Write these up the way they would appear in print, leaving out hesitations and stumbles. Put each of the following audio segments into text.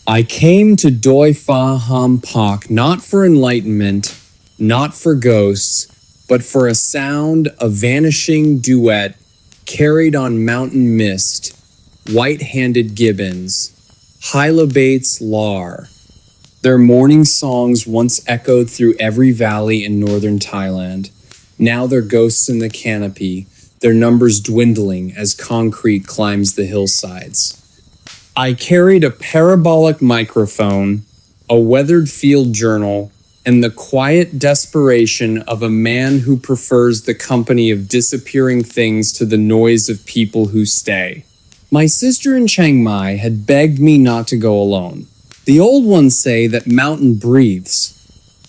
I came to Doi Fa Ham Pak not for enlightenment, not for ghosts, but for a sound, a vanishing duet carried on mountain mist, white-handed gibbons, hylobates lar. Their morning songs once echoed through every valley in northern Thailand. Now they're ghosts in the canopy, their numbers dwindling as concrete climbs the hillsides. I carried a parabolic microphone, a weathered field journal, and the quiet desperation of a man who prefers the company of disappearing things to the noise of people who stay. My sister in Chiang Mai had begged me not to go alone. The old ones say that mountain breathes,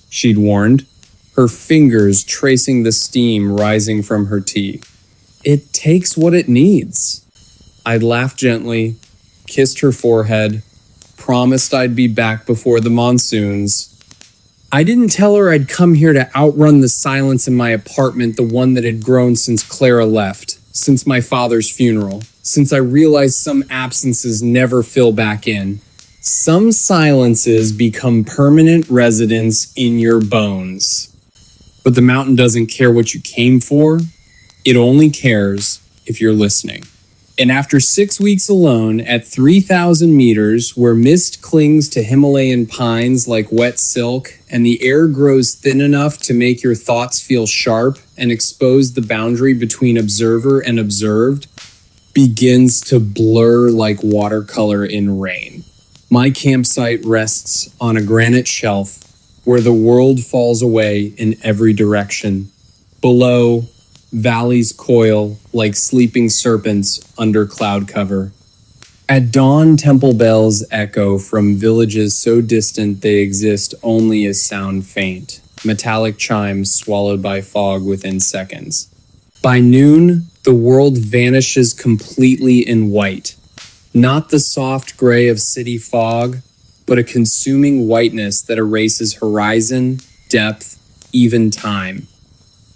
she'd warned, her fingers tracing the steam rising from her tea. It takes what it needs. I'd laughed gently, kissed her forehead, promised I'd be back before the monsoons. I didn't tell her I'd come here to outrun the silence in my apartment, the one that had grown since Clara left, since my father's funeral, since I realized some absences never fill back in. Some silences become permanent residents in your bones. But the mountain doesn't care what you came for. It only cares if you're listening. And after 6 weeks alone at 3,000 meters, where mist clings to Himalayan pines like wet silk, and the air grows thin enough to make your thoughts feel sharp and expose the boundary between observer and observed, begins to blur like watercolor in rain. My campsite rests on a granite shelf where the world falls away in every direction. Below, valleys coil like sleeping serpents under cloud cover. At dawn, temple bells echo from villages so distant they exist only as sound faint, metallic chimes swallowed by fog within seconds. By noon, the world vanishes completely in white. Not the soft gray of city fog, but a consuming whiteness that erases horizon, depth, even time.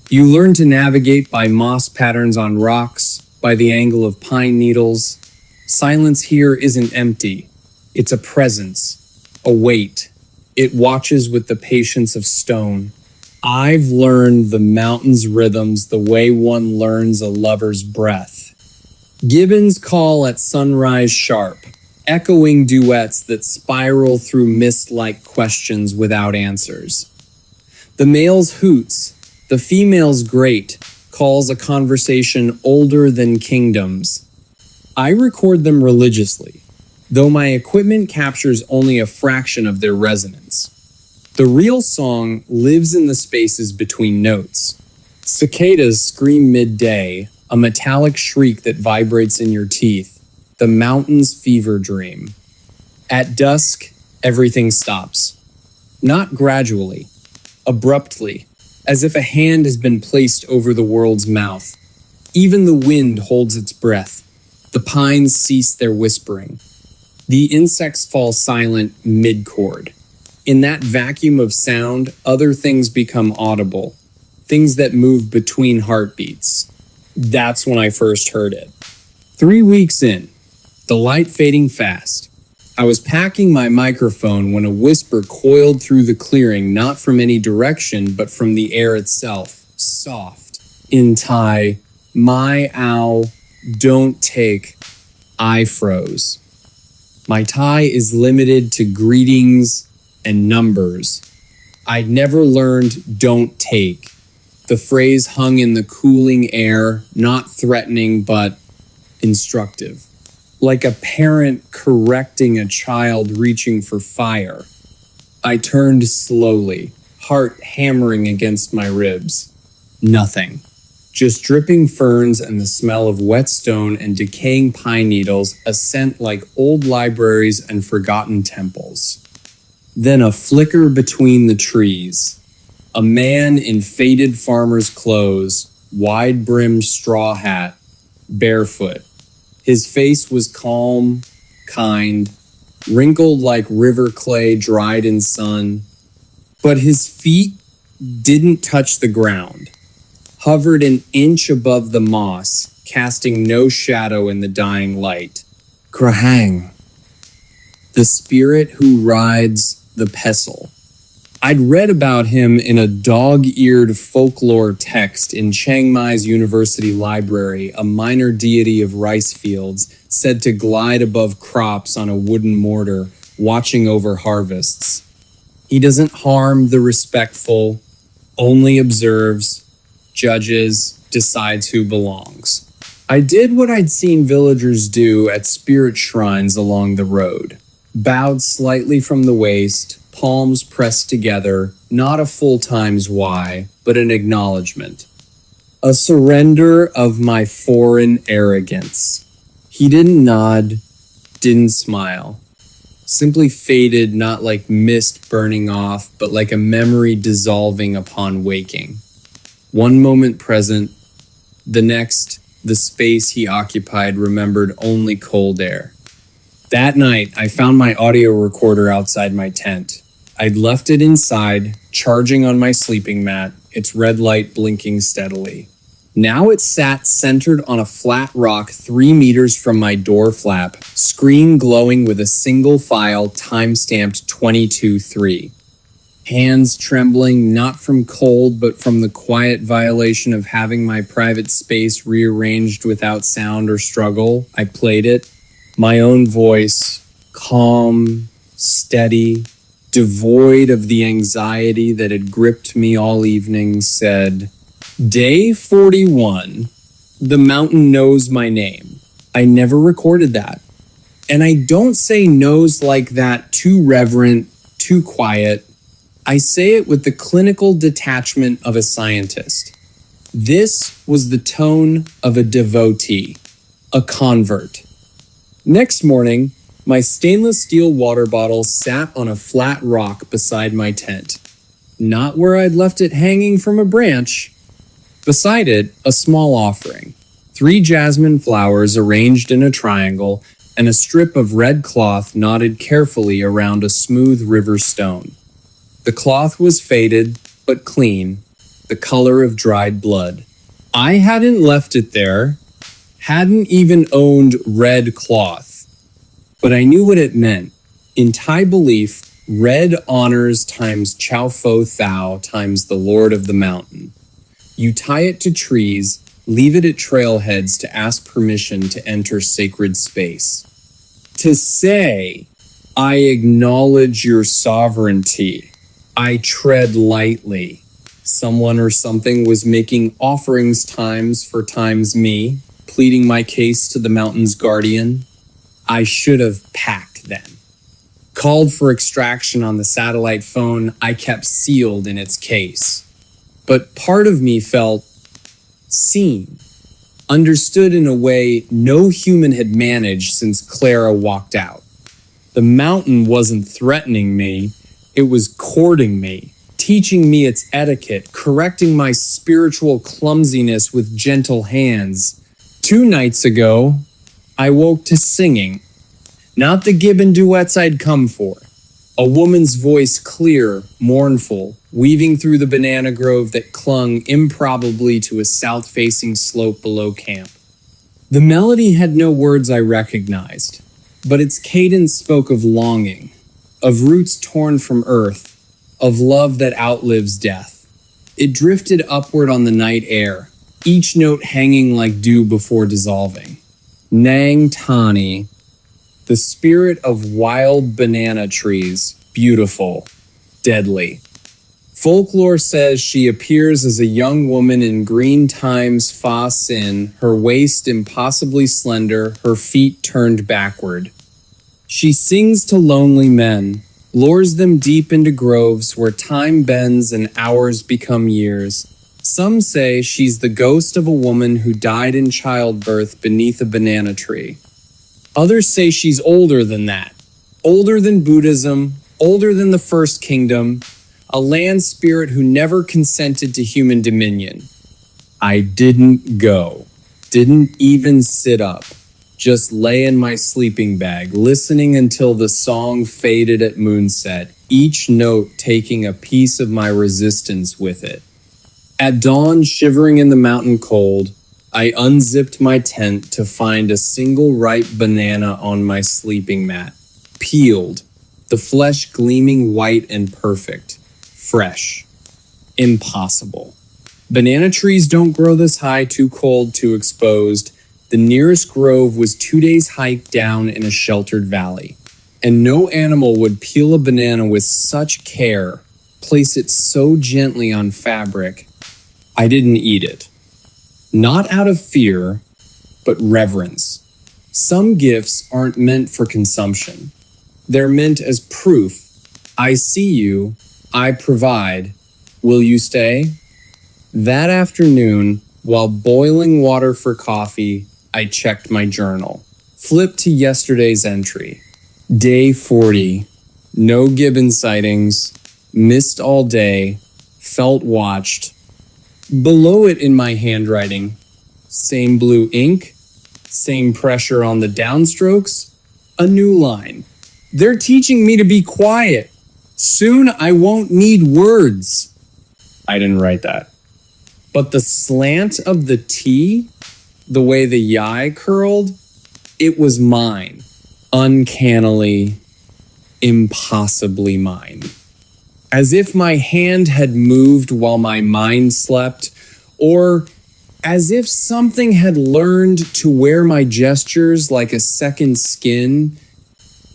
You learn to navigate by moss patterns on rocks, by the angle of pine needles. Silence here isn't empty. It's a presence, a weight. It watches with the patience of stone. I've learned the mountain's rhythms the way one learns a lover's breath. Gibbons call at sunrise sharp, echoing duets that spiral through mist-like questions without answers. The male's hoots, the female's grate, calls a conversation older than kingdoms. I record them religiously, though my equipment captures only a fraction of their resonance. The real song lives in the spaces between notes. Cicadas scream midday, a metallic shriek that vibrates in your teeth, the mountain's fever dream. At dusk, everything stops. Not gradually, abruptly, as if a hand has been placed over the world's mouth. Even the wind holds its breath. The pines cease their whispering. The insects fall silent mid-chord. In that vacuum of sound, other things become audible, things that move between heartbeats. That's when I first heard it. 3 weeks in, the light fading fast. I was packing my microphone when a whisper coiled through the clearing, not from any direction, but from the air itself. Soft. In Thai, my ow, don't take. I froze. My Thai is limited to greetings and numbers. I'd never learned don't take. The phrase hung in the cooling air, not threatening, but instructive. Like a parent correcting a child reaching for fire. I turned slowly, heart hammering against my ribs. Nothing. Just dripping ferns and the smell of wet stone and decaying pine needles, a scent like old libraries and forgotten temples. Then a flicker between the trees. A man in faded farmer's clothes, wide-brimmed straw hat, barefoot. His face was calm, kind, wrinkled like river clay dried in sun. But his feet didn't touch the ground, hovered an inch above the moss, casting no shadow in the dying light. Krahang. the spirit who rides the pestle. I'd read about him in a dog-eared folklore text in Chiang Mai's university library, a minor deity of rice fields, said to glide above crops on a wooden mortar, watching over harvests. He doesn't harm the respectful, only observes, judges, decides who belongs. I did what I'd seen villagers do at spirit shrines along the road. Bowed slightly from the waist, palms pressed together, not a full times why, but an acknowledgement. A surrender of my foreign arrogance. He didn't nod, didn't smile. Simply faded, not like mist burning off, but like a memory dissolving upon waking. One moment present, the next, the space he occupied remembered only cold air. That night, I found my audio recorder outside my tent. I'd left it inside, charging on my sleeping mat, its red light blinking steadily. Now it sat centered on a flat rock 3 meters from my door flap, screen glowing with a single file time-stamped 22/3. Hands trembling not from cold but from the quiet violation of having my private space rearranged without sound or struggle, I played it. My own voice, calm, steady, devoid of the anxiety that had gripped me all evening, said, "Day 41, the mountain knows my name." I never recorded that. And I don't say knows like that too reverent, too quiet. I say it with the clinical detachment of a scientist. This was the tone of a devotee, a convert. Next morning, my stainless steel water bottle sat on a flat rock beside my tent. Not where I'd left it hanging from a branch. Beside it, a small offering. 3 jasmine flowers arranged in a triangle and a strip of red cloth knotted carefully around a smooth river stone. The cloth was faded, but clean, the color of dried blood. I hadn't left it there, hadn't even owned red cloth, but I knew what it meant. In Thai belief, red honors times Chow Fo Thao times the Lord of the Mountain. You tie it to trees, leave it at trailheads to ask permission to enter sacred space. To say, I acknowledge your sovereignty. I tread lightly. Someone or something was making offerings times for times me, pleading my case to the mountain's guardian. I should have packed then. Called for extraction on the satellite phone I kept sealed in its case. But part of me felt seen, understood in a way no human had managed since Clara walked out. The mountain wasn't threatening me, it was courting me, teaching me its etiquette, correcting my spiritual clumsiness with gentle hands. 2 nights ago, I woke to singing. Not the Gibbon duets I'd come for. A woman's voice clear, mournful, weaving through the banana grove that clung improbably to a south-facing slope below camp. The melody had no words I recognized, but its cadence spoke of longing, of roots torn from earth, of love that outlives death. It drifted upward on the night air, each note hanging like dew before dissolving. Nang Tani, the spirit of wild banana trees, beautiful, deadly. Folklore says she appears as a young woman in green times fa sin, her waist impossibly slender, her feet turned backward. She sings to lonely men, lures them deep into groves where time bends and hours become years. Some say she's the ghost of a woman who died in childbirth beneath a banana tree. Others say she's older than that, older than Buddhism, older than the First Kingdom, a land spirit who never consented to human dominion. I didn't go, didn't even sit up, just lay in my sleeping bag, listening until the song faded at moonset, each note taking a piece of my resistance with it. At dawn, shivering in the mountain cold, I unzipped my tent to find a single ripe banana on my sleeping mat. peeled, the flesh gleaming white and perfect, fresh. Impossible. Banana trees don't grow this high, too cold, too exposed. The nearest grove was 2 days' hike down in a sheltered valley. And no animal would peel a banana with such care, place it so gently on fabric. I didn't eat it. Not out of fear, but reverence. Some gifts aren't meant for consumption. They're meant as proof. I see you, I provide. Will you stay? That afternoon, while boiling water for coffee, I checked my journal. Flipped to yesterday's entry. Day 40. No gibbon sightings. Missed all day. Felt watched. Below it in my handwriting, same blue ink, same pressure on the downstrokes, a new line. They're teaching me to be quiet. Soon I won't need words. I didn't write that. But the slant of the T, the way the yi curled, it was mine. Uncannily, impossibly mine. As if my hand had moved while my mind slept, or as if something had learned to wear my gestures like a second skin.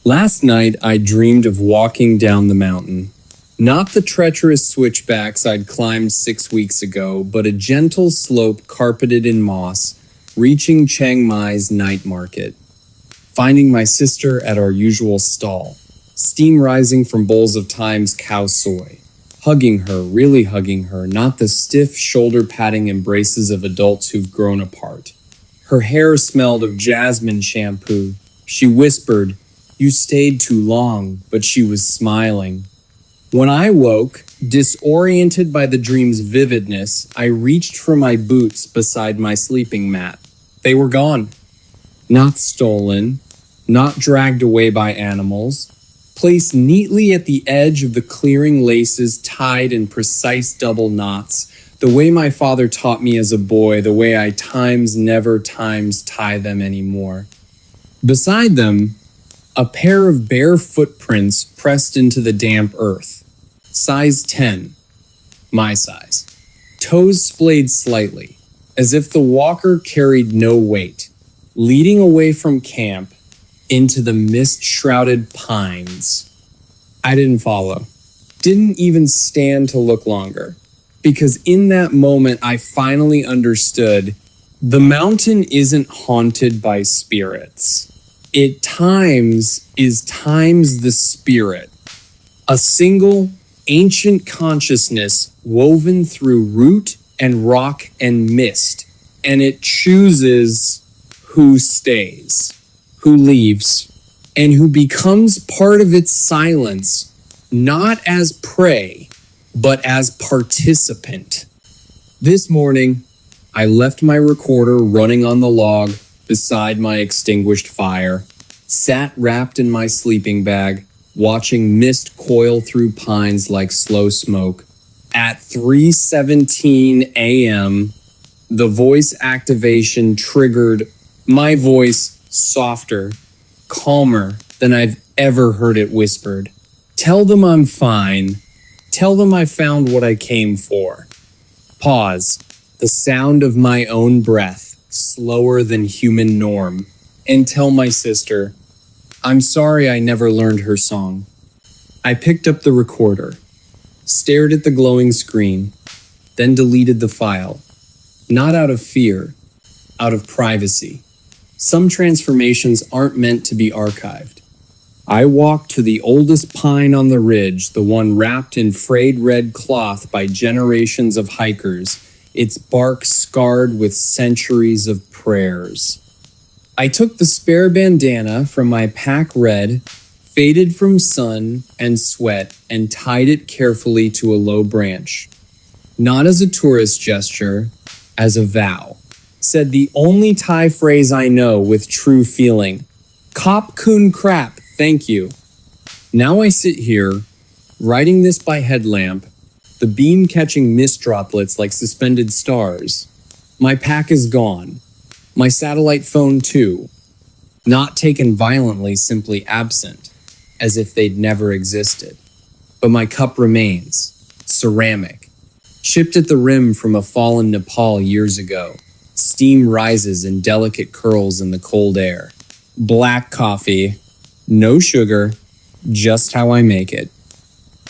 Last night, I dreamed of walking down the mountain. Not the treacherous switchbacks I'd climbed 6 weeks ago, but a gentle slope carpeted in moss, reaching Chiang Mai's night market. Finding my sister at our usual stall, steam rising from bowls of Time's cow soy. Hugging her, really hugging her, not the stiff shoulder-patting embraces of adults who've grown apart. Her hair smelled of jasmine shampoo. She whispered, "You stayed too long," but she was smiling. When I woke, disoriented by the dream's vividness, I reached for my boots beside my sleeping mat. They were gone. Not stolen, not dragged away by animals, placed neatly at the edge of the clearing laces tied in precise double knots, the way my father taught me as a boy, the way I never tie them anymore. Beside them, a pair of bare footprints pressed into the damp earth. Size 10, my size. Toes splayed slightly, as if the walker carried no weight, leading away from camp into the mist-shrouded pines. I didn't follow. Didn't even stand to look longer. Because in that moment, I finally understood the mountain isn't haunted by spirits. It times the spirit. A single, ancient consciousness woven through root and rock and mist. And it chooses who stays, who leaves, and who becomes part of its silence, not as prey, but as participant. This morning, I left my recorder running on the log beside my extinguished fire, sat wrapped in my sleeping bag, watching mist coil through pines like slow smoke. At 3:17 a.m., the voice activation triggered my voice softer, calmer than I've ever heard it whispered. Tell them I'm fine. Tell them I found what I came for. Pause. The sound of my own breath, slower than human norm. And tell my sister, I'm sorry I never learned her song. I picked up the recorder, stared at the glowing screen, then deleted the file. Not out of fear, out of privacy. Some transformations aren't meant to be archived. I walked to the oldest pine on the ridge, the one wrapped in frayed red cloth by generations of hikers, its bark scarred with centuries of prayers. I took the spare bandana from my pack red, faded from sun and sweat, and tied it carefully to a low branch. Not as a tourist gesture, as a vow. Said the only Thai phrase I know with true feeling. Kop kun krap, thank you. Now I sit here, writing this by headlamp, the beam catching mist droplets like suspended stars. My pack is gone. My satellite phone too. Not taken violently, simply absent. as if they'd never existed. But my cup remains, ceramic, chipped at the rim from a fall in Nepal years ago. Steam rises in delicate curls in the cold air. Black coffee, no sugar, just how I make it.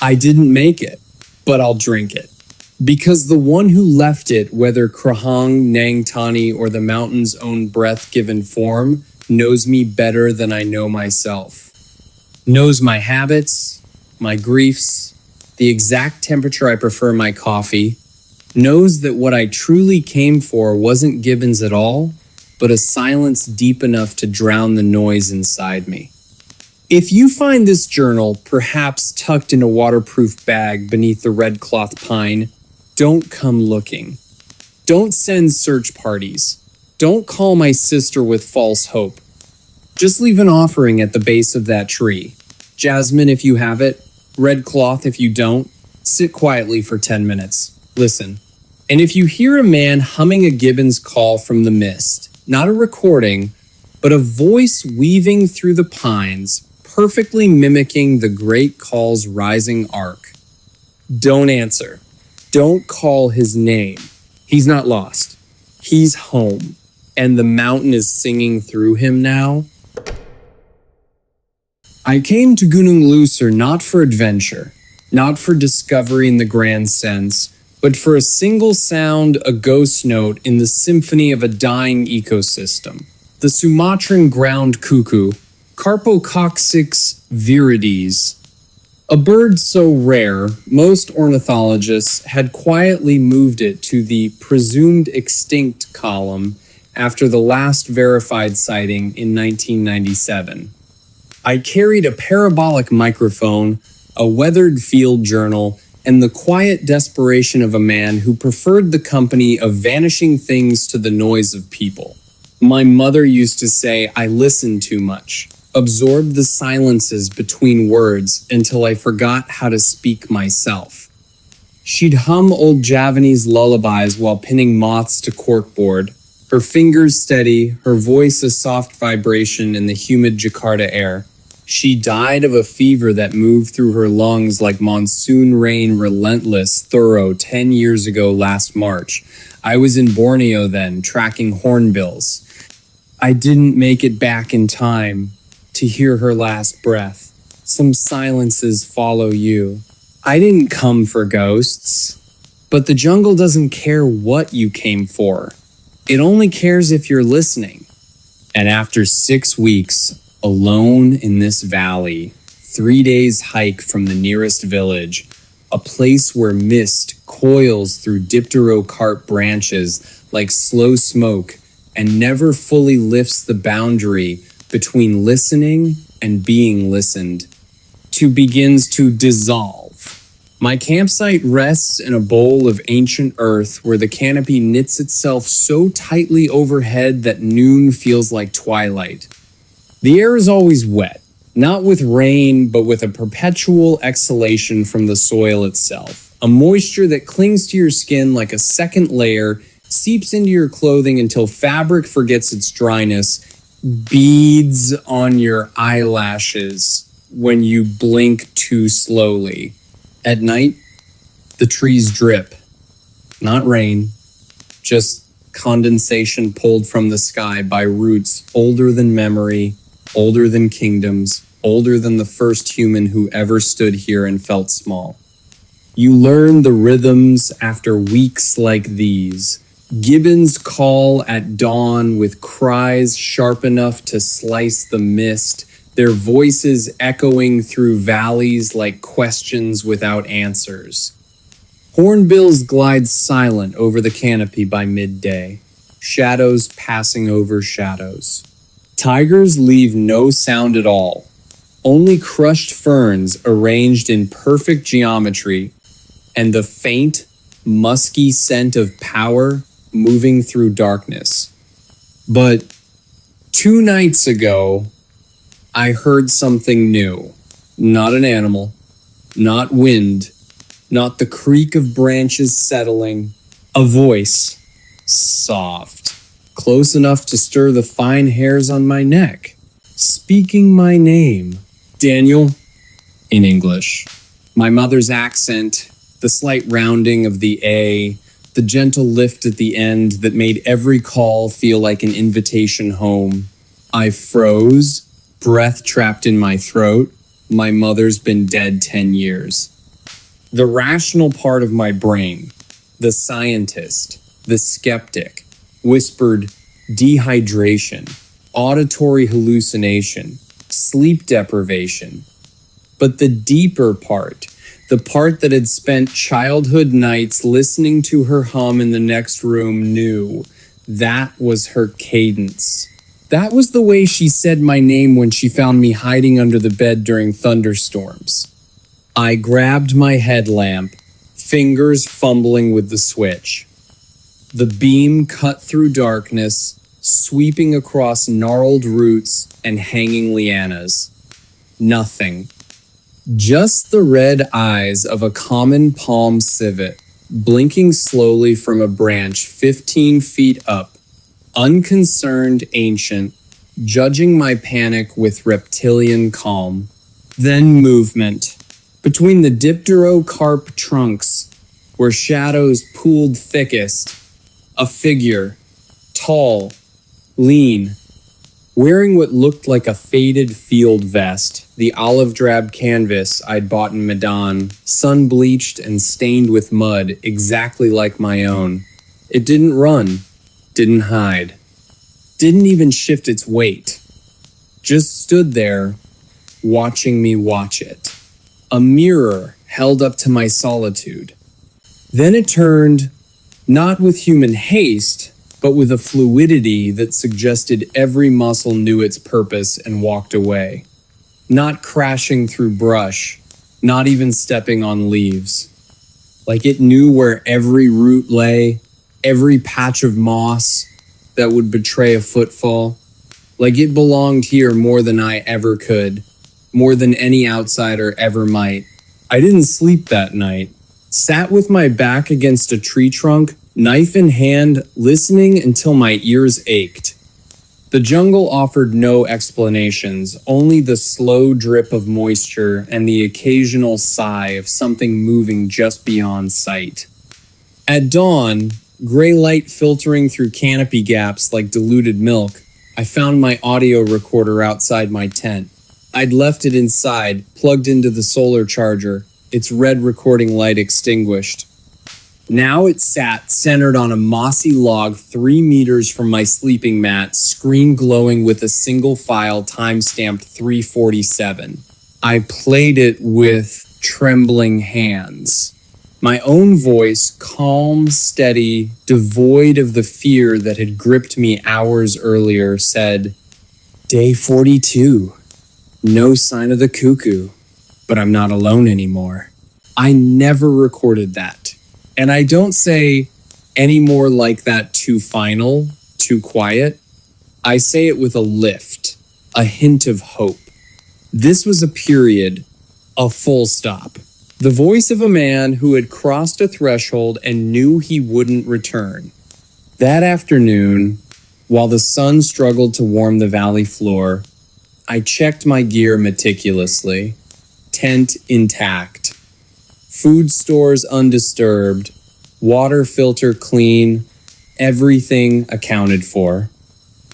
I didn't make it, but I'll drink it. Because the one who left it, whether Krahang, Nang Tani, or the mountain's own breath-given form, knows me better than I know myself. Knows my habits, my griefs, the exact temperature I prefer my coffee, knows that what I truly came for wasn't Gibbons at all, but a silence deep enough to drown the noise inside me. If you find this journal, perhaps tucked in a waterproof bag beneath the red cloth pine, don't come looking. Don't send search parties. Don't call my sister with false hope. Just leave an offering at the base of that tree. Jasmine if you have it, red cloth if you don't. Sit quietly for 10 minutes. Listen. And if you hear a man humming a Gibbons call from the mist, not a recording, but a voice weaving through the pines, perfectly mimicking the great call's rising arc, don't answer. Don't call his name. He's not lost. He's home. And the mountain is singing through him now. I came to Gunung Lusur not for adventure, not for discovery in the grand sense, but for a single sound, a ghost note in the symphony of a dying ecosystem. The Sumatran ground cuckoo, Carpococcix virides. A bird so rare, most ornithologists had quietly moved it to the presumed extinct column after the last verified sighting in 1997. I carried a parabolic microphone, a weathered field journal, and the quiet desperation of a man who preferred the company of vanishing things to the noise of people. My mother used to say I listened too much, absorbed the silences between words until I forgot how to speak myself. She'd hum old Javanese lullabies while pinning moths to corkboard, her fingers steady, her voice a soft vibration in the humid Jakarta air. She died of a fever that moved through her lungs like monsoon rain, relentless, thorough, 10 years ago last March. I was in Borneo then, tracking hornbills. I didn't make it back in time to hear her last breath. Some silences follow you. I didn't come for ghosts, but the jungle doesn't care what you came for. It only cares if you're listening. And after 6 weeks, alone in this valley, 3 days hike from the nearest village, a place where mist coils through dipterocarp branches like slow smoke and never fully lifts the boundary between listening and being listened to begins to dissolve. My campsite rests in a bowl of ancient earth where the canopy knits itself so tightly overhead that noon feels like twilight. The air is always wet, not with rain, but with a perpetual exhalation from the soil itself. A moisture that clings to your skin like a second layer, seeps into your clothing until fabric forgets its dryness, beads on your eyelashes when you blink too slowly. At night, the trees drip. Not rain, just condensation pulled from the sky by roots older than memory, older than kingdoms, older than the first human who ever stood here and felt small. You learn the rhythms after weeks like these. Gibbons call at dawn with cries sharp enough to slice the mist, their voices echoing through valleys like questions without answers. Hornbills glide silent over the canopy by midday, shadows passing over shadows. Tigers leave no sound at all, only crushed ferns arranged in perfect geometry and the faint, musky scent of power moving through darkness. But 2 nights ago, I heard something new. Not an animal, not wind, not the creak of branches settling. A voice, soft, close enough to stir the fine hairs on my neck, speaking my name, Daniel, in English. My mother's accent, the slight rounding of the A, the gentle lift at the end that made every call feel like an invitation home. I froze, breath trapped in my throat. My mother's been dead 10 years. The rational part of my brain, the scientist, the skeptic, whispered dehydration, auditory hallucination, sleep deprivation. But the deeper part, the part that had spent childhood nights listening to her hum in the next room, knew that was her cadence. That was the way she said my name when she found me hiding under the bed during thunderstorms. I grabbed my headlamp, fingers fumbling with the switch. The beam cut through darkness, sweeping across gnarled roots and hanging lianas. Nothing. Just the red eyes of a common palm civet, blinking slowly from a branch 15 feet up, unconcerned, ancient, judging my panic with reptilian calm. Then movement. Between the dipterocarp trunks, where shadows pooled thickest, a figure, tall, lean, wearing what looked like a faded field vest, the olive-drab canvas I'd bought in Medan, sun-bleached and stained with mud, exactly like my own. It didn't run, didn't hide, didn't even shift its weight. Just stood there, watching me watch it. A mirror held up to my solitude. Then it turned, not with human haste, but with a fluidity that suggested every muscle knew its purpose and walked away. Not crashing through brush, not even stepping on leaves. Like it knew where every root lay, every patch of moss that would betray a footfall. Like it belonged here more than I ever could, more than any outsider ever might. I didn't sleep that night. Sat with my back against a tree trunk, knife in hand, listening until my ears ached. The jungle offered no explanations, only the slow drip of moisture and the occasional sigh of something moving just beyond sight. At dawn, gray light filtering through canopy gaps like diluted milk, I found my audio recorder outside my tent. I'd left it inside, plugged into the solar charger, its red recording light extinguished. Now it sat centered on a mossy log 3 meters from my sleeping mat, screen glowing with a single file time-stamped 3:47. I played it with trembling hands. My own voice, calm, steady, devoid of the fear that had gripped me hours earlier, said, "Day 42. No sign of the cuckoo, but I'm not alone anymore." I never recorded that. And I don't say any more like that too final, too quiet. I say it with a lift, a hint of hope. This was a period, a full stop. The voice of a man who had crossed a threshold and knew he wouldn't return. That afternoon, while the sun struggled to warm the valley floor, I checked my gear meticulously. Tent intact. Food stores undisturbed. Water filter clean. Everything accounted for.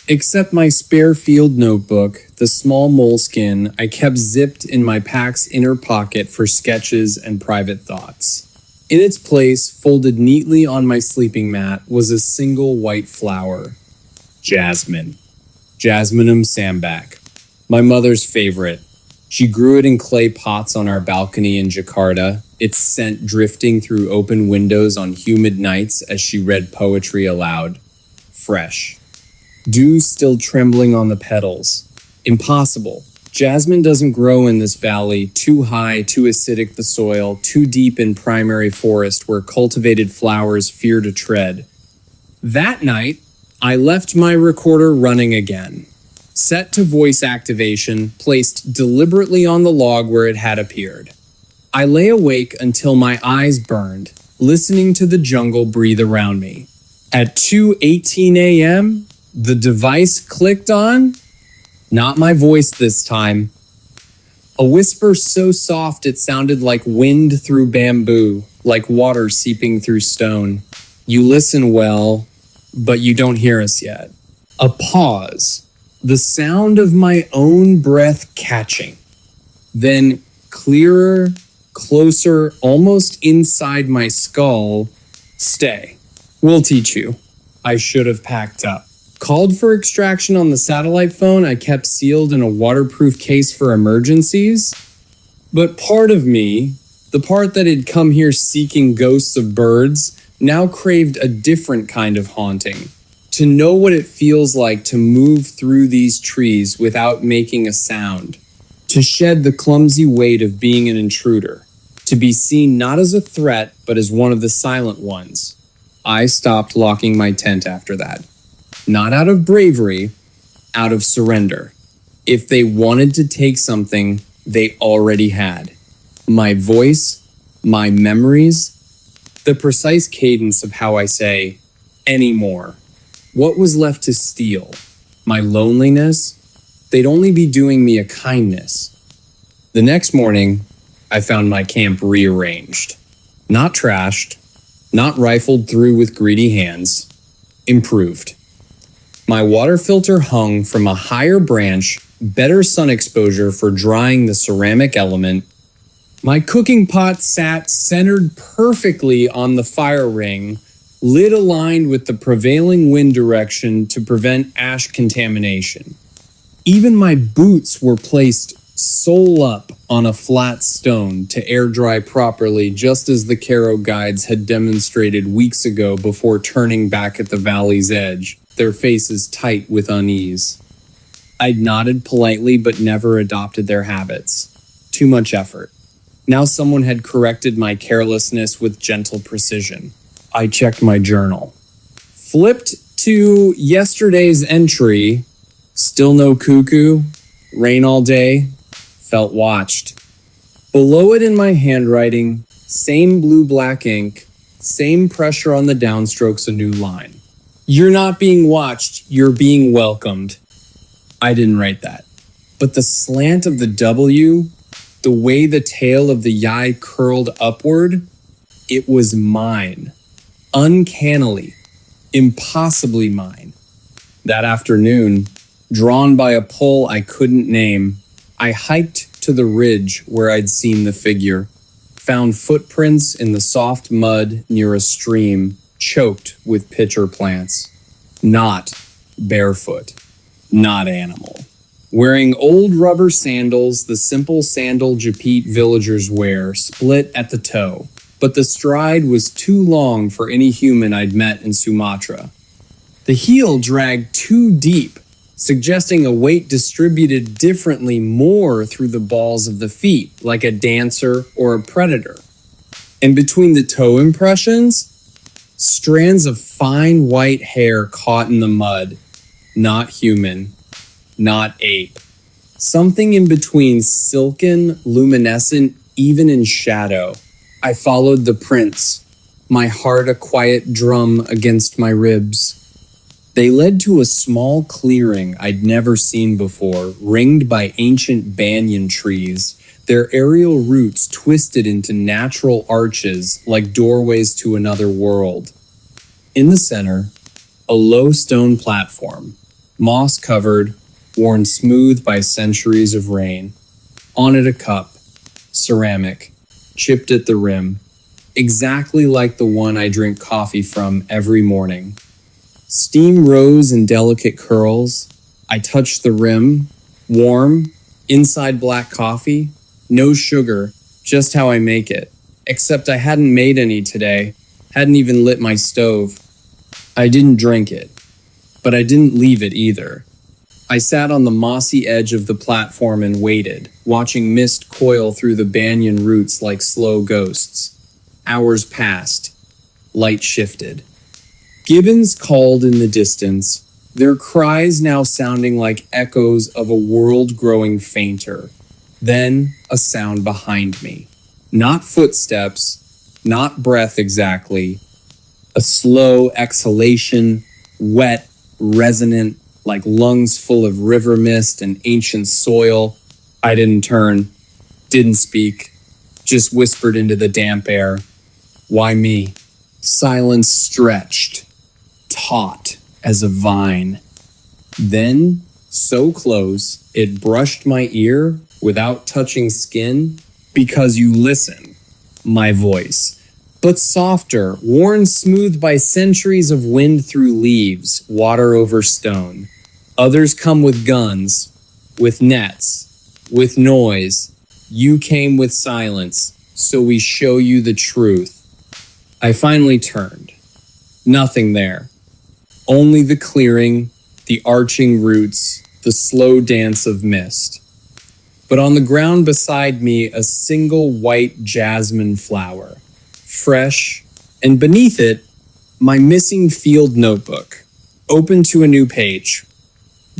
Except my spare field notebook, the small moleskin I kept zipped in my pack's inner pocket for sketches and private thoughts. In its place, folded neatly on my sleeping mat, was a single white flower. Jasmine. Jasminum sambac. My mother's favorite. She grew it in clay pots on our balcony in Jakarta, its scent drifting through open windows on humid nights as she read poetry aloud. Fresh. Dew still trembling on the petals. Impossible. Jasmine doesn't grow in this valley, too high, too acidic the soil, too deep in primary forest where cultivated flowers fear to tread. That night, I left my recorder running again. Set to voice activation, placed deliberately on the log where it had appeared. I lay awake until my eyes burned, listening to the jungle breathe around me. At 2:18 a.m., the device clicked on. Not my voice this time. A whisper so soft it sounded like wind through bamboo, like water seeping through stone. You listen well, but you don't hear us yet. A pause, the sound of my own breath catching. Then clearer, closer, almost inside my skull. Stay. We'll teach you. I should have packed up. Called for extraction on the satellite phone I kept sealed in a waterproof case for emergencies. But part of me, the part that had come here seeking ghosts of birds, now craved a different kind of haunting. To know what it feels like to move through these trees without making a sound. To shed the clumsy weight of being an intruder. To be seen not as a threat, but as one of the silent ones. I stopped locking my tent after that. Not out of bravery, out of surrender. If they wanted to take something, they already had. My voice, my memories, the precise cadence of how I say, anymore. What was left to steal? My loneliness? They'd only be doing me a kindness. The next morning, I found my camp rearranged. Not trashed, not rifled through with greedy hands. Improved. My water filter hung from a higher branch, better sun exposure for drying the ceramic element. My cooking pot sat centered perfectly on the fire ring, lid aligned with the prevailing wind direction to prevent ash contamination. Even my boots were placed sole up on a flat stone to air dry properly, just as the Caro guides had demonstrated weeks ago before turning back at the valley's edge, their faces tight with unease. I'd nodded politely but never adopted their habits. Too much effort. Now someone had corrected my carelessness with gentle precision. I checked my journal. Flipped to yesterday's entry. Still no cuckoo. Rain all day. Felt watched. Below it in my handwriting, same blue-black ink, same pressure on the downstrokes, a new line. You're not being watched, you're being welcomed. I didn't write that. But the slant of the W, the way the tail of the Y curled upward, it was mine. Uncannily, impossibly mine. That afternoon, drawn by a pull I couldn't name, I hiked to the ridge where I'd seen the figure, found footprints in the soft mud near a stream choked with pitcher plants. Not barefoot, not animal. Wearing old rubber sandals, the simple sandal Japit villagers wear, split at the toe, but the stride was too long for any human I'd met in Sumatra. The heel dragged too deep, suggesting a weight distributed differently more through the balls of the feet, like a dancer or a predator. And between the toe impressions, strands of fine white hair caught in the mud. Not human, not ape. Something in between silken, luminescent, even in shadow. I followed the prints, my heart a quiet drum against my ribs. They led to a small clearing I'd never seen before, ringed by ancient banyan trees, their aerial roots twisted into natural arches like doorways to another world. In the center, a low stone platform, moss-covered, worn smooth by centuries of rain. On it a cup, ceramic, chipped at the rim, exactly like the one I drink coffee from every morning. Steam rose in delicate curls. I touched the rim, warm, inside black coffee, no sugar, just how I make it. Except I hadn't made any today, hadn't even lit my stove. I didn't drink it, but I didn't leave it either. I sat on the mossy edge of the platform and waited, watching mist coil through the banyan roots like slow ghosts. Hours passed. Light shifted. Gibbons called in the distance, their cries now sounding like echoes of a world growing fainter. Then a sound behind me. Not footsteps, not breath exactly. A slow exhalation, wet, resonant, like lungs full of river mist and ancient soil. I didn't turn. Didn't speak, just whispered into the damp air. Why me? Silence stretched, taut as a vine. Then, so close, it brushed my ear without touching skin. Because you listen, my voice. But softer, worn smooth by centuries of wind through leaves, water over stone. Others come with guns, with nets, with noise. You came with silence, so we show you the truth. I finally turned. Nothing there. Only the clearing, the arching roots, the slow dance of mist. But on the ground beside me, a single white jasmine flower, fresh, and beneath it, my missing field notebook, open to a new page.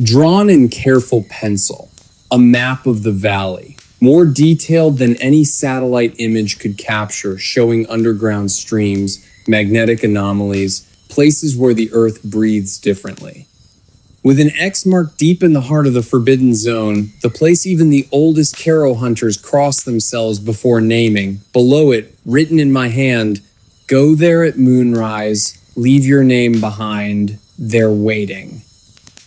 Drawn in careful pencil, a map of the valley, more detailed than any satellite image could capture, showing underground streams, magnetic anomalies, places where the earth breathes differently. With an X mark deep in the heart of the Forbidden Zone, the place even the oldest Caro hunters cross themselves before naming. Below it, written in my hand, go there at moonrise, leave your name behind, they're waiting.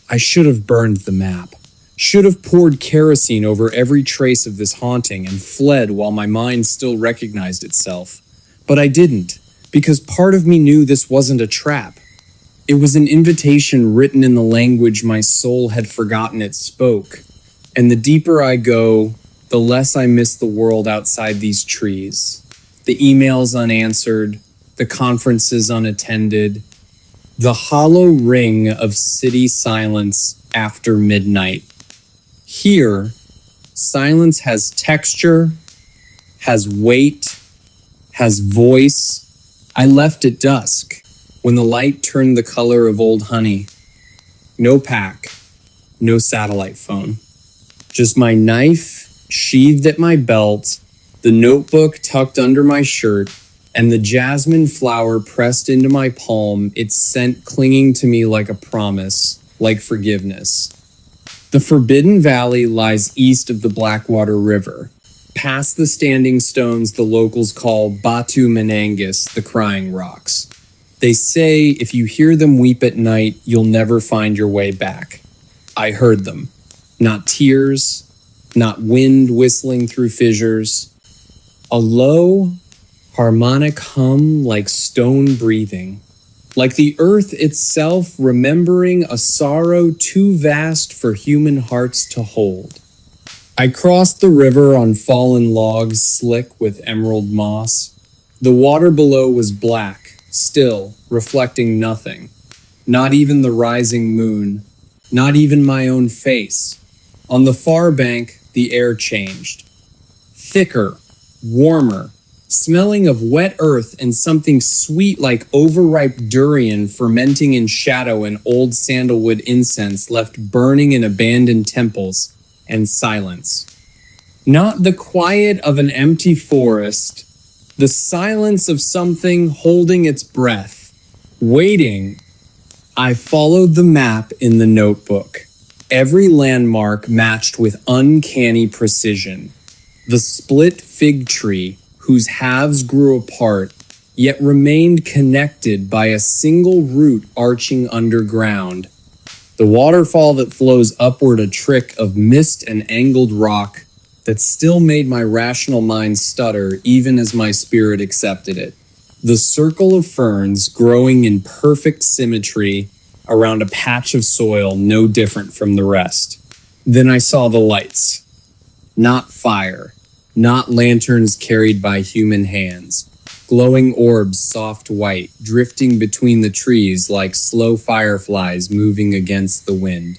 I should have burned the map. Should have poured kerosene over every trace of this haunting and fled while my mind still recognized itself. But I didn't, because part of me knew this wasn't a trap. It was an invitation written in the language my soul had forgotten it spoke. And the deeper I go, the less I miss the world outside these trees. The emails unanswered, the conferences unattended, the hollow ring of city silence after midnight. Here, silence has texture, has weight, has voice. I left at dusk, when the light turned the color of old honey. No pack, no satellite phone. Just my knife sheathed at my belt, the notebook tucked under my shirt, and the jasmine flower pressed into my palm, its scent clinging to me like a promise, like forgiveness. The Forbidden Valley lies east of the Blackwater River, past the standing stones the locals call Batu Menangus, the Crying Rocks. They say if you hear them weep at night, you'll never find your way back. I heard them. Not tears, not wind whistling through fissures. A low, harmonic hum like stone breathing. Like the earth itself remembering a sorrow too vast for human hearts to hold. I crossed the river on fallen logs slick with emerald moss. The water below was black, still, reflecting nothing. Not even the rising moon. Not even my own face. On the far bank, the air changed. Thicker, warmer, smelling of wet earth and something sweet like overripe durian fermenting in shadow and old sandalwood incense left burning in abandoned temples, and silence. Not the quiet of an empty forest, the silence of something holding its breath, waiting. I followed the map in the notebook, every landmark matched with uncanny precision. The split fig tree, whose halves grew apart, yet remained connected by a single root arching underground. The waterfall that flows upward, a trick of mist and angled rock that still made my rational mind stutter even as my spirit accepted it. The circle of ferns growing in perfect symmetry around a patch of soil no different from the rest. Then I saw the lights. Not fire, not lanterns carried by human hands. Glowing orbs, soft white, drifting between the trees like slow fireflies moving against the wind.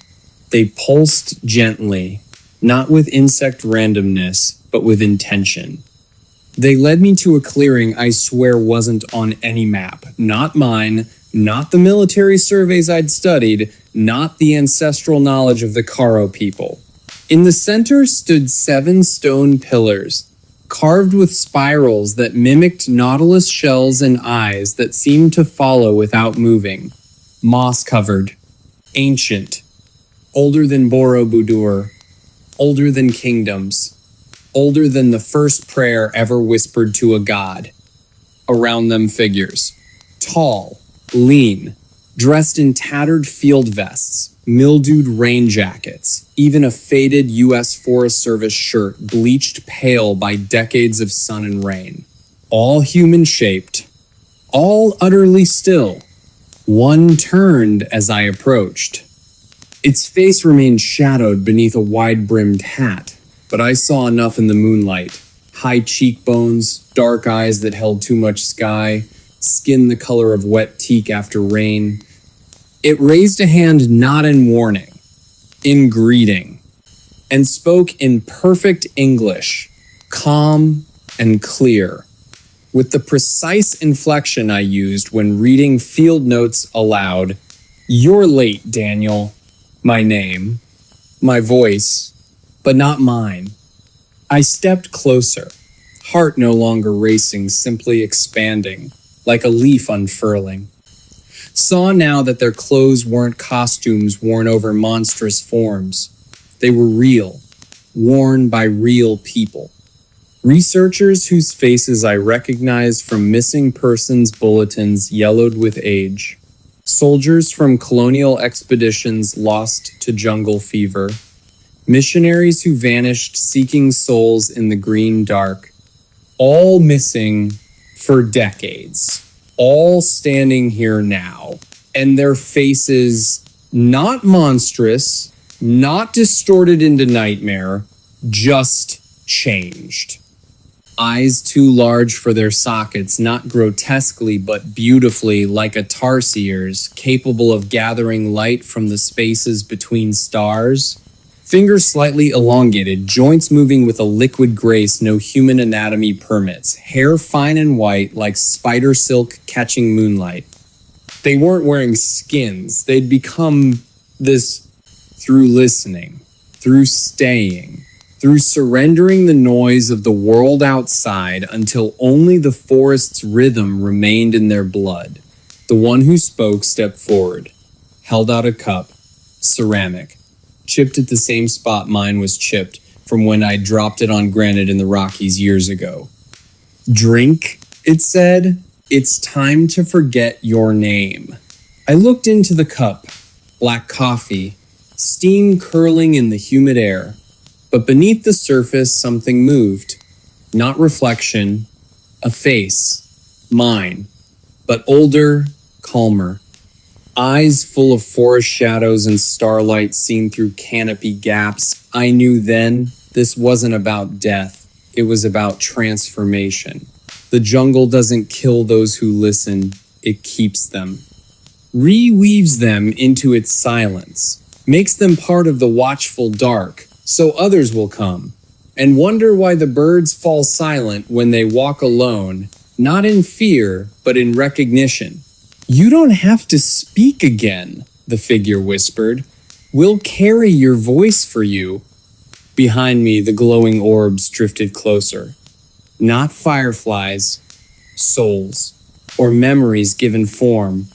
They pulsed gently, not with insect randomness, but with intention. They led me to a clearing I swear wasn't on any map. Not mine, not the military surveys I'd studied, not the ancestral knowledge of the Caro people. In the center stood 7 stone pillars, carved with spirals that mimicked nautilus shells and eyes that seemed to follow without moving. Moss-covered, ancient, older than Borobudur, older than kingdoms, older than the first prayer ever whispered to a god. Around them figures, tall, lean, dressed in tattered field vests, mildewed rain jackets, even a faded U.S. Forest Service shirt bleached pale by decades of sun and rain. All human-shaped, all utterly still. One turned as I approached. Its face remained shadowed beneath a wide-brimmed hat, but I saw enough in the moonlight. High cheekbones, dark eyes that held too much sky, skin the color of wet teak after rain. It raised a hand not in warning, in greeting, and spoke in perfect English, calm and clear, with the precise inflection I used when reading field notes aloud. "You're late, Daniel." My name, my voice, but not mine. I stepped closer, heart no longer racing, simply expanding, like a leaf unfurling. Saw now that their clothes weren't costumes worn over monstrous forms. They were real, worn by real people. Researchers whose faces I recognized from missing persons bulletins yellowed with age. Soldiers from colonial expeditions lost to jungle fever. Missionaries who vanished seeking souls in the green dark. All missing for decades. All standing here now. And their faces not monstrous, not distorted into nightmare, just changed. Eyes too large for their sockets, not grotesquely but beautifully like a tarsiers, capable of gathering light from the spaces between stars. Fingers slightly elongated, joints moving with a liquid grace no human anatomy permits, hair fine and white like spider silk catching moonlight. They weren't wearing skins, they'd become this through listening, through staying, through surrendering the noise of the world outside until only the forest's rhythm remained in their blood. The one who spoke stepped forward, held out a cup, ceramic, chipped at the same spot mine was chipped from when I dropped it on granite in the Rockies years ago. "Drink," it said. "It's time to forget your name." I looked into the cup, black coffee, steam curling in the humid air. But beneath the surface, something moved. Not reflection, a face. Mine. But older, calmer. Eyes full of forest shadows and starlight seen through canopy gaps. I knew then this wasn't about death. It was about transformation. The jungle doesn't kill those who listen. It keeps them. Reweaves them into its silence. Makes them part of the watchful dark. So others will come and wonder why the birds fall silent when they walk alone, not in fear, but in recognition. "You don't have to speak again," the figure whispered. "We'll carry your voice for you." Behind me, the glowing orbs drifted closer. Not fireflies, souls, or memories given form,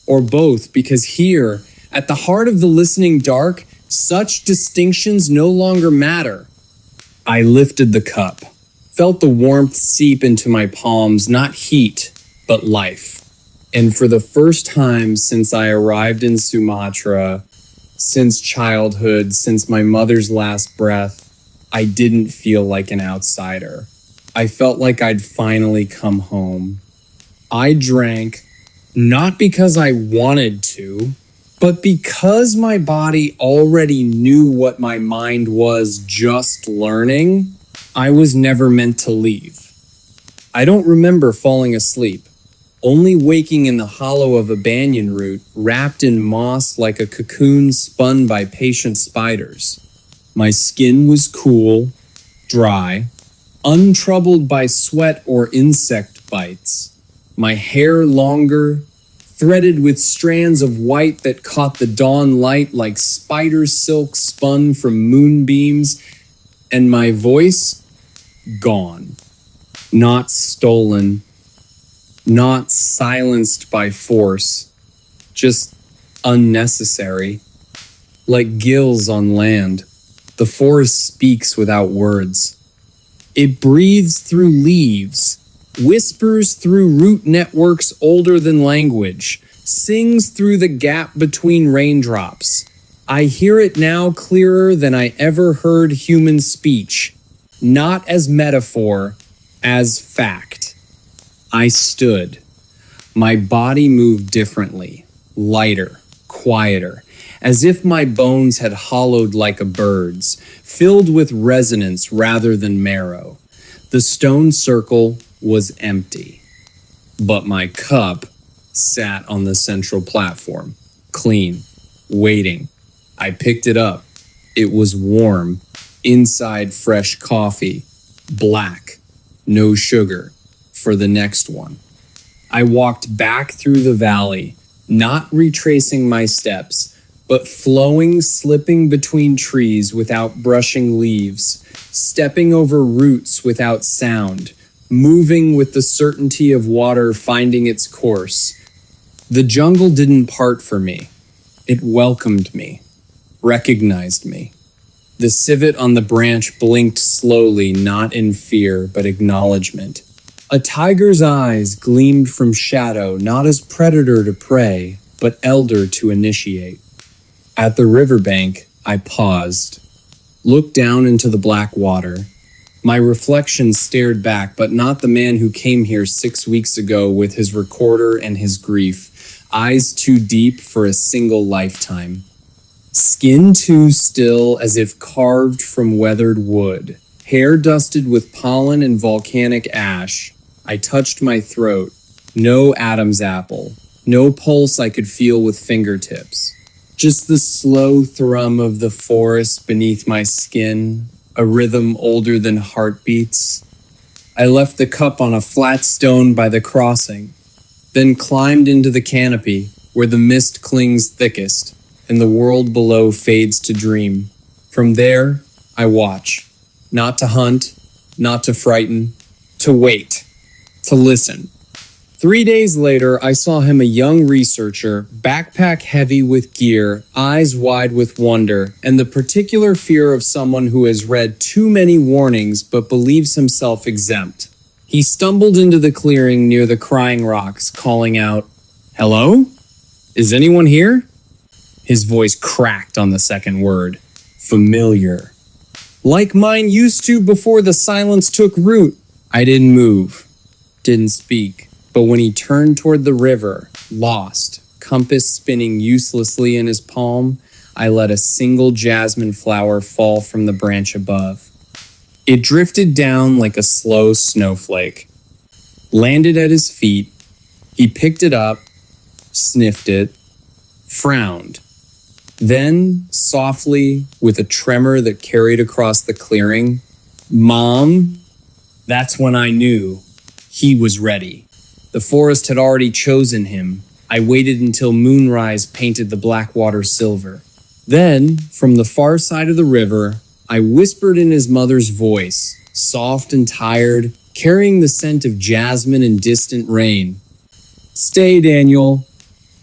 or both, because here, at the heart of the listening dark, such distinctions no longer matter. I lifted the cup, felt the warmth seep into my palms, not heat, but life. And for the first time since I arrived in Sumatra, since childhood, since my mother's last breath, I didn't feel like an outsider. I felt like I'd finally come home. I drank, not because I wanted to, but because my body already knew what my mind was just learning. I was never meant to leave. I don't remember falling asleep, only waking in the hollow of a banyan root, wrapped in moss like a cocoon spun by patient spiders. My skin was cool, dry, untroubled by sweat or insect bites. My hair longer, threaded with strands of white that caught the dawn light like spider silk spun from moonbeams, and my voice gone. Not stolen, not silenced by force, just unnecessary. Like gills on land, the forest speaks without words. It breathes through leaves, whispers through root networks older than language, sings through the gap between raindrops. I hear it now clearer than I ever heard human speech, not as metaphor, as fact. I stood. My body moved differently, lighter, quieter, as if my bones had hollowed like a bird's, filled with resonance rather than marrow. The stone circle was empty, but my cup sat on the central platform, clean, waiting. I picked it up. It was warm, inside fresh coffee, black, no sugar, for the next one. I walked back through the valley, not retracing my steps, but flowing, slipping between trees without brushing leaves, stepping over roots without sound, moving with the certainty of water finding its course. The jungle didn't part for me. It welcomed me, recognized me. The civet on the branch blinked slowly, not in fear, but acknowledgement. A tiger's eyes gleamed from shadow, not as predator to prey, but elder to initiate. At the riverbank, I paused, looked down into the black water. My reflection stared back, but not the man who came here 6 weeks ago with his recorder and his grief, eyes too deep for a single lifetime. Skin too still as if carved from weathered wood, hair dusted with pollen and volcanic ash. I touched my throat. No Adam's apple, no pulse I could feel with fingertips. Just the slow thrum of the forest beneath my skin, a rhythm older than heartbeats. I left the cup on a flat stone by the crossing, then climbed into the canopy where the mist clings thickest and the world below fades to dream. From there, I watch, not to hunt, not to frighten, to wait, to listen. 3 days later, I saw him, a young researcher, backpack heavy with gear, eyes wide with wonder, and the particular fear of someone who has read too many warnings but believes himself exempt. He stumbled into the clearing near the crying rocks, calling out, "Hello? Is anyone here?" His voice cracked on the second word. Familiar. Like mine used to before the silence took root. I didn't move, didn't speak. But when he turned toward the river, lost, compass spinning uselessly in his palm, I let a single jasmine flower fall from the branch above. It drifted down like a slow snowflake, landed at his feet. He picked it up, sniffed it, frowned. Then, softly, with a tremor that carried across the clearing, "Mom," that's when I knew he was ready. The forest had already chosen him. I waited until moonrise painted the black water silver. Then, from the far side of the river, I whispered in his mother's voice, soft and tired, carrying the scent of jasmine and distant rain. "Stay, Daniel.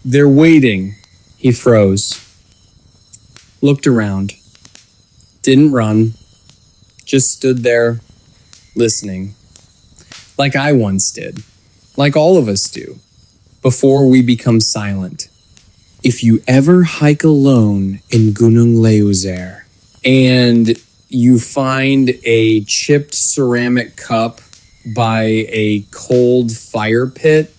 They're waiting." He froze. Looked around. Didn't run. Just stood there, listening. Like I once did. Like all of us do, before we become silent. If you ever hike alone in Gunung Leuser and you find a chipped ceramic cup by a cold fire pit,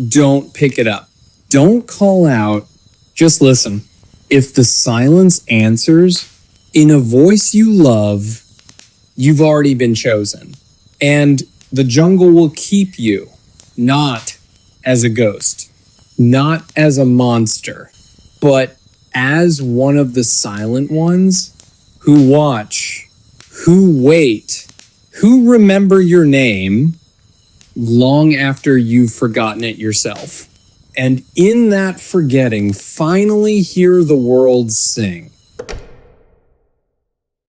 don't pick it up. Don't call out, just listen. If the silence answers in a voice you love, you've already been chosen. And the jungle will keep you. Not as a ghost, not as a monster, but as one of the silent ones who watch, who wait, who remember your name long after you've forgotten it yourself. And in that forgetting, finally hear the world sing.